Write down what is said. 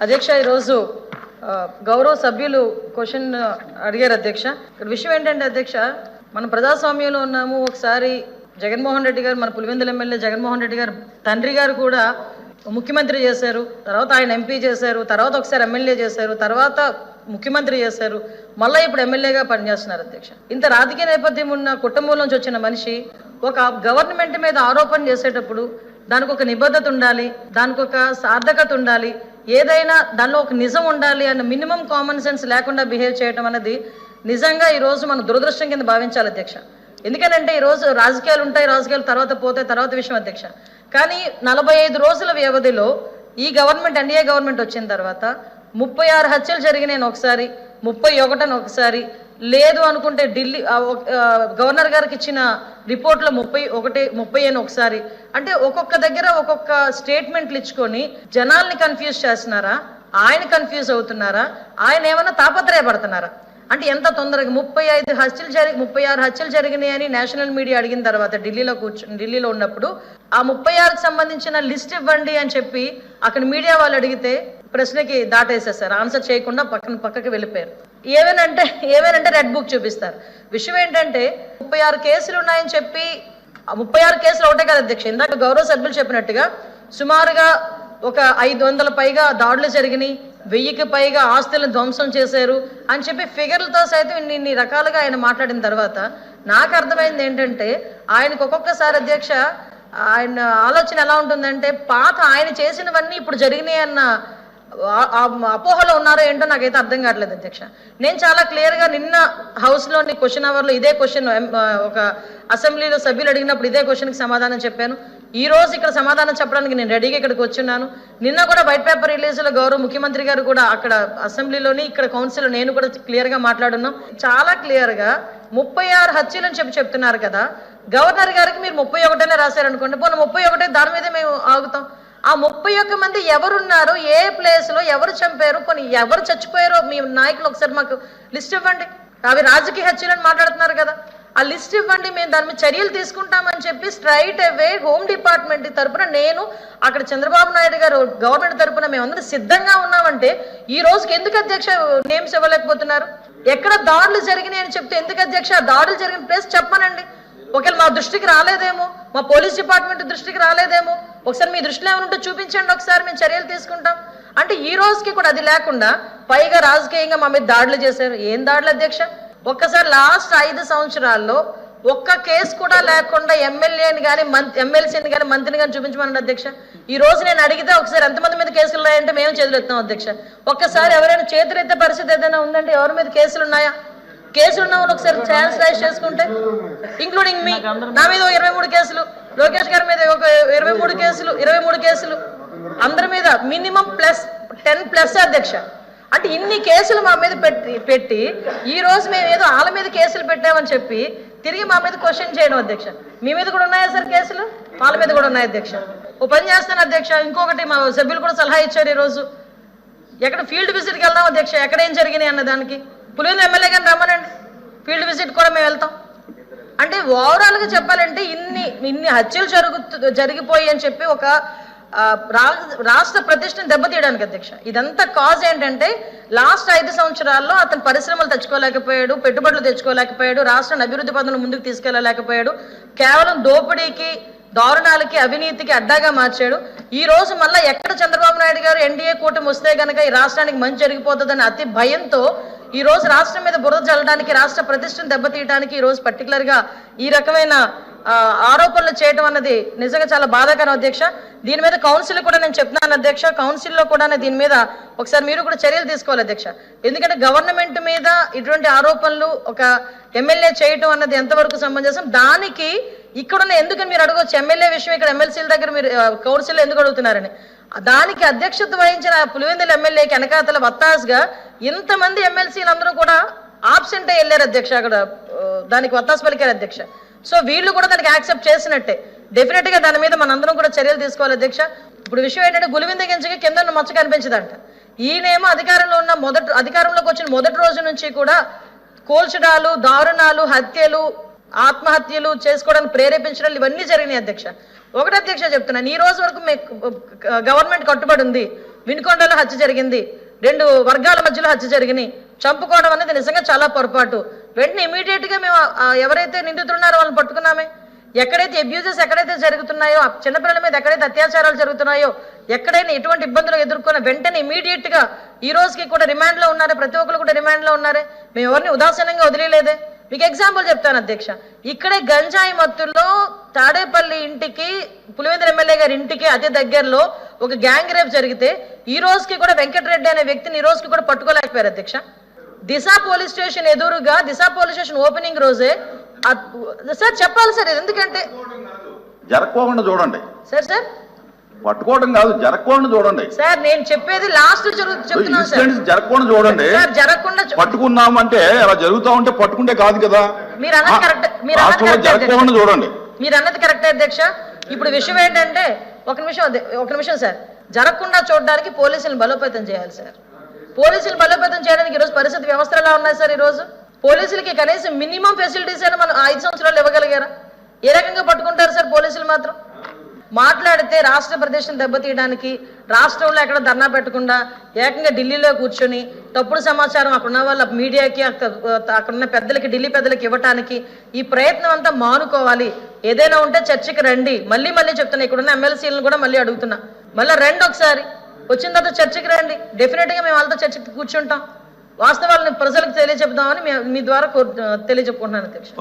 అధ్యక్ష ఈరోజు గౌరవ సభ్యులు క్వశ్చన్ అడిగారు అధ్యక్ష. ఇక్కడ విషయం ఏంటంటే అధ్యక్ష, మనం ప్రజాస్వామ్యంలో ఉన్నాము. ఒకసారి జగన్మోహన్ రెడ్డి గారు, మన పులివెందుల ఎమ్మెల్యే జగన్మోహన్ రెడ్డి గారు తండ్రి గారు కూడా ముఖ్యమంత్రి చేశారు, తర్వాత ఆయన ఎంపీ చేశారు, తర్వాత ఒకసారి ఎమ్మెల్యే చేశారు, తర్వాత ముఖ్యమంత్రి చేశారు, మళ్ళీ ఇప్పుడు ఎమ్మెల్యేగా పనిచేస్తున్నారు అధ్యక్ష. ఇంత రాజకీయ నేపథ్యం ఉన్న కుటుంబం నుంచి వచ్చిన మనిషి ఒక గవర్నమెంట్ మీద ఆరోపణ చేసేటప్పుడు దానికి ఒక నిబద్ధత ఉండాలి, దానికి ఒక సార్థకత ఉండాలి, ఏదైనా దానిలో ఒక నిజం ఉండాలి అన్న మినిమం కామన్ సెన్స్ లేకుండా బిహేవ్ చేయడం అనేది నిజంగా ఈరోజు మనం దురదృష్టం కింద భావించాలి అధ్యక్ష. ఎందుకంటే ఈరోజు రాజకీయాలు ఉంటాయి, రాజకీయాలు తర్వాత పోతాయి, తర్వాత విషయం అధ్యక్ష. కానీ 45 రోజుల వ్యవధిలో ఈ గవర్నమెంట్, ఎన్డీఏ గవర్నమెంట్ వచ్చిన తర్వాత 36 హత్యలు జరిగినాయి ఒకసారి, 31 ఒకసారి, లేదు అనుకుంటే ఢిల్లీ గవర్నర్ గారికి ఇచ్చిన రిపోర్ట్లో 30 అని ఒకసారి. అంటే ఒక్కొక్క దగ్గర ఒక్కొక్క స్టేట్మెంట్లు ఇచ్చుకొని జనాల్ని కన్ఫ్యూజ్ చేస్తున్నారా, ఆయన కన్ఫ్యూజ్ అవుతున్నారా, ఆయన ఏమైనా తాపత్రయపడుతున్నారా? అంటే ఎంత తొందరగా 36 హత్యలు జరిగినాయని నేషనల్ మీడియా అడిగిన తర్వాత ఢిల్లీలో ఉన్నప్పుడు ఆ 36కి సంబంధించిన లిస్ట్ ఇవ్వండి అని చెప్పి అక్కడ మీడియా వాళ్ళు అడిగితే ప్రశ్నకి దాటేసేసారు, ఆన్సర్ చేయకుండా పక్కకి వెళ్ళిపోయారు. ఏమేనంటే రెడ్ బుక్ చూపిస్తారు. విషయం ఏంటంటే 36 కేసులు ఉన్నాయని చెప్పి 36 కేసులు ఒకటే కదా అధ్యక్ష. ఇందాక గౌరవ సభ్యులు చెప్పినట్టుగా సుమారుగా ఒక 500 పైగా దాడులు జరిగినాయి, 1000కి పైగా ఆస్తులను ధ్వంసం చేశారు అని చెప్పి ఫిగర్లతో సైతం ఇన్ని రకాలుగా ఆయన మాట్లాడిన తర్వాత నాకు అర్థమైంది ఏంటంటే ఆయనకు ఒక్కొక్కసారి అధ్యక్ష ఆయన ఆలోచన ఎలా ఉంటుందంటే పాత ఆయన చేసినవన్నీ ఇప్పుడు జరిగినాయి అన్న అపోహలో ఉన్నారో ఏంటో నాకైతే అర్థం కావట్లేదు అధ్యక్ష. నేను చాలా క్లియర్గా నిన్న హౌస్లోని క్వశ్చన్ అవర్లో ఇదే క్వశ్చన్ ఒక అసెంబ్లీలో సభ్యులు అడిగినప్పుడు ఇదే క్వశ్చన్కి సమాధానం చెప్పాను. ఈ రోజు ఇక్కడ సమాధానం చెప్పడానికి నేను రెడీగా ఇక్కడికి వచ్చున్నాను. నిన్న కూడా వైట్ పేపర్ రిలీజ్లో గౌరవ ముఖ్యమంత్రి గారు కూడా అక్కడ అసెంబ్లీలోని ఇక్కడ కౌన్సిల్లో నేను కూడా క్లియర్గా మాట్లాడున్నాం. చాలా క్లియర్గా 36 హత్యలు అని చెప్తున్నారు కదా. గవర్నర్ గారికి మీరు 31 రాశారనుకోండి, పోనీ 31 దాని మీదే మేము ఆగుతాం. ఆ 31 మంది ఎవరున్నారు, ఏ ప్లేస్లో ఎవరు చంపారు, పోనీ ఎవరు చచ్చిపోయారో మీ నాయకులు ఒకసారి మాకు లిస్ట్ ఇవ్వండి. అవి రాజకీయ హత్యలని మాట్లాడుతున్నారు కదా, ఆ లిస్ట్ ఇవ్వండి, మేము దాని మీద చర్యలు తీసుకుంటామని చెప్పి స్ట్రైట్ అవే హోమ్ డిపార్ట్మెంట్ తరఫున నేను అక్కడ చంద్రబాబు నాయుడు గారు గవర్నమెంట్ తరఫున మేమందరం సిద్ధంగా ఉన్నామంటే ఈ రోజుకి ఎందుకు అధ్యక్ష నేమ్స్ ఇవ్వలేకపోతున్నారు? ఎక్కడ దాడులు జరిగినాయి అని చెప్తే ఎందుకు అధ్యక్ష ఆ దాడులు జరిగిన ప్లేస్ చెప్పమనండి. ఒకవేళ మా దృష్టికి రాలేదేమో, మా పోలీస్ డిపార్ట్మెంట్ దృష్టికి రాలేదేమో, ఒకసారి మీ దృష్టిలో ఏమైనా చూపించండి, ఒకసారి మేము చర్యలు తీసుకుంటాం. అంటే ఈ రోజుకి కూడా అది లేకుండా పైగా రాజకీయంగా మా మీద దాడులు చేశారు. ఏం దాడులు అధ్యక్ష? ఒక్కసారి లాస్ట్ 5 సంవత్సరాల్లో ఒక్క కేసు కూడా లేకుండా ఎమ్మెల్యేని కానీ ఎమ్మెల్సీని కానీ మంత్రిని కానీ చూపించమనండి అధ్యక్ష. ఈ రోజు నేను అడిగితే ఒకసారి ఎంతమంది మీద కేసులు ఉన్నాయంటే మేము చేతులు ఎత్తాం అధ్యక్ష. ఒక్కసారి ఎవరైనా చేతులు ఎత్తే పరిస్థితి ఏదైనా ఉందంటే ఎవరి మీద కేసులు ఉన్నాయా? కేసులు ఉన్న వాళ్ళు ఒకసారి ఛాన్స్ రైజ్ చేసుకుంటే, ఇంక్లూడింగ్ మీ, నా మీద 23 కేసులు, లోకేష్ గారి మీద ఒక 23 కేసులు, అందరి మీద మినిమం +10 అధ్యక్ష. అంటే ఇన్ని కేసులు మా మీద పెట్టి ఈ రోజు మేము ఏదో వాళ్ళ మీద కేసులు పెట్టామని చెప్పి తిరిగి మా మీద క్వశ్చన్ చేయడం అధ్యక్ష. మీ మీద కూడా ఉన్నాయా సార్ కేసులు? వాళ్ళ మీద కూడా ఉన్నాయి అధ్యక్ష. ఓ పని చేస్తాను అధ్యక్ష, ఇంకొకటి మా సభ్యులు కూడా సలహా ఇచ్చారు ఈరోజు, ఎక్కడ ఫీల్డ్ విజిట్కి వెళ్దాం అధ్యక్ష, ఎక్కడ ఏం జరిగినాయి అన్న దానికి పులివెందుల ఎమ్మెల్యే గారిని రమ్మనండి, ఫీల్డ్ విజిట్ కూడా మేము వెళ్తాం. అంటే ఓవరాల్గా చెప్పాలంటే ఇన్ని హత్యలు జరిగిపోయి అని చెప్పి ఒక రాష్ట్ర ప్రతిష్టను దెబ్బతీయడానికి అధ్యక్ష. ఇదంతా కాజ్ ఏంటంటే లాస్ట్ 5 సంవత్సరాల్లో అతను పరిశ్రమలు తెచ్చుకోలేకపోయాడు, పెట్టుబడులు తెచ్చుకోలేకపోయాడు, రాష్ట్రాన్ని అభివృద్ధి పథంలో ముందుకు తీసుకెళ్లలేకపోయాడు, కేవలం దోపిడీకి, దారుణాలకి, అవినీతికి అడ్డాగా మార్చాడు. ఈ రోజు మళ్ళీ ఎక్కడ చంద్రబాబు నాయుడు గారు ఎన్డీఏ కూటమి వస్తే కనుక ఈ రాష్ట్రానికి మంచి జరిగిపోతుందని అతి భయంతో ఈ రోజు రాష్ట్రం మీద బురద జల్లడానికి, రాష్ట్ర ప్రతిష్టను దెబ్బతీయడానికి ఈ రోజు పర్టికులర్గా ఈ రకమైన ఆరోపణలు చేయడం అన్నది నిజంగా చాలా బాధాకరం అధ్యక్ష. దీని మీద కౌన్సిల్ కూడా నేను చెప్తున్నాను అధ్యక్ష, కౌన్సిల్లో కూడా దీని మీద ఒకసారి మీరు కూడా చర్యలు తీసుకోవాలి అధ్యక్ష. ఎందుకంటే గవర్నమెంట్ మీద ఇటువంటి ఆరోపణలు ఒక ఎమ్మెల్యే చేయటం అన్నది ఎంతవరకు సమంజసం? దానికి ఇక్కడున్న ఎందుకని మీరు అడగవచ్చు, ఎమ్మెల్యే విషయం ఇక్కడ ఎమ్మెల్సీల దగ్గర మీరు కౌన్సిల్లో ఎందుకు అడుగుతున్నారని. దానికి అధ్యక్షత వహించిన పులివెందుల ఎమ్మెల్యేకి వెనకాతల వత్తాసుగా ఇంతమంది ఎమ్మెల్సీలు అందరూ కూడా ఆబ్సెంట్ అయ్యి వెళ్ళారు అధ్యక్ష, అక్కడ దానికి వత్తాసు పలికారు అధ్యక్ష. సో వీళ్ళు కూడా దానికి యాక్సెప్ట్ చేసినట్టే. డెఫినెట్గా దాని మీద మనందరం కూడా చర్యలు తీసుకోవాలి అధ్యక్ష. ఇప్పుడు విషయం ఏంటంటే గులివింద గింజకి కింద మచ్చ కనిపించదంట. ఈయనేమో అధికారంలోకి వచ్చిన మొదటి రోజు నుంచి కూడా కోల్చడాలు, దారుణాలు, హత్యలు, ఆత్మహత్యలు చేసుకోవడానికి ప్రేరేపించడాలు ఇవన్నీ జరిగినాయి అధ్యక్ష. ఒకటి అధ్యక్ష చెప్తున్నాను, ఈ రోజు వరకు గవర్నమెంట్ కట్టుబడి ఉంది, వినుకొండలో హత్య జరిగింది, 2 వర్గాల మధ్యలో హత్య జరిగినాయి, చంపుకోవడం అనేది నిజంగా చాలా పొరపాటు. వెంటనే ఇమీడియట్గా మేము ఎవరైతే నిందితున్నారో వాళ్ళని పట్టుకున్నామే. ఎక్కడైతే అబ్యూజెస్ ఎక్కడైతే జరుగుతున్నాయో, చిన్నపిల్లల మీద ఎక్కడైతే అత్యాచారాలు జరుగుతున్నాయో, ఎక్కడైనా ఎటువంటి ఇబ్బందులు ఎదుర్కొన్న వెంటనే ఇమీడియట్గా ఈ రోజుకి కూడా రిమాండ్లో ఉన్నారే, ప్రతి ఒక్కరు కూడా రిమాండ్లో ఉన్నారే. మేము ఎవరిని ఉదాసీనంగా వదిలేలేదే. మీకు ఎగ్జాంపుల్ చెప్తాను అధ్యక్ష, ఇక్కడే గంజాయి మత్తుల్లో తాడేపల్లి ఇంటికి, పులివెందుల ఎమ్మెల్యే గారి ఇంటికి అతి దగ్గరలో ఒక గ్యాంగ్ రేప్ జరిగితే ఈ రోజుకి కూడా వెంకటరెడ్డి అనే వ్యక్తిని ఈ రోజుకి కూడా పట్టుకోలేకపోయారు అధ్యక్ష. దిశ పోలీస్ స్టేషన్ ఎదురుగా, దిశ పోలీస్ స్టేషన్ ఓపెనింగ్ రోజే సార్ చెప్పాలి సార్, ఎందుకంటే జరగకుండా చూడండి సార్. సార్ పట్టుకోవడం కాదు, జరగకుండా చూడండి సార్. నేను చెప్పేది లాస్ట్ చెప్తున్నాను సార్. జరగకుండా చూడండి సార్. జరగకుండా పట్టుకున్నామంటే అలా జరుగుతా ఉంటే పట్టుకుంటే కాదు కదా. మీరు అన్నది కరెక్ట్, జరగకుండా చూడండి. మీరు అన్నది కరెక్టే అధ్యక్ష. ఇప్పుడు విషయం ఏంటంటే ఒక నిమిషం సార్. జరగకుండా చూడడానికి పోలీసులను బలోపేతం చేయాలి సార్. పోలీసులు బలోపేతం చేయడానికి ఈరోజు పరిస్థితి వ్యవస్థలు ఎలా ఉన్నాయి సార్? ఈరోజు పోలీసులకి కనీసం మినిమం ఫెసిలిటీస్ అయినా మనం 5 సంవత్సరాలు ఇవ్వగలిగారా? ఏ రకంగా పట్టుకుంటారు సార్ పోలీసులు మాత్రం? మాట్లాడితే రాష్ట్ర ప్రదేశం దెబ్బతీయడానికి, రాష్ట్రంలో ఎక్కడ ధర్నా పెట్టకుండా ఏకంగా ఢిల్లీలో కూర్చొని తప్పుడు సమాచారం అక్కడున్న వాళ్ళ మీడియాకి, అక్కడున్న పెద్దలకి, ఢిల్లీ పెద్దలకి ఇవ్వటానికి ఈ ప్రయత్నం అంతా మానుకోవాలి. ఏదైనా ఉంటే చర్చకి రండి. మళ్ళీ చెప్తున్నా, ఇక్కడున్న ఎమ్మెల్సీలను కూడా మళ్ళీ అడుగుతున్నా, మళ్ళీ రండి ఒకసారి. వచ్చిన తర్వాత చర్చకి రండి. డెఫినెట్గా మేము వాళ్ళతో చర్చకి కూర్చుంటాం. వాస్తవాలను ప్రజలకు తెలియజెప్దామని మీ ద్వారా తెలియజెప్పుకుంటున్నాను అధ్యక్ష.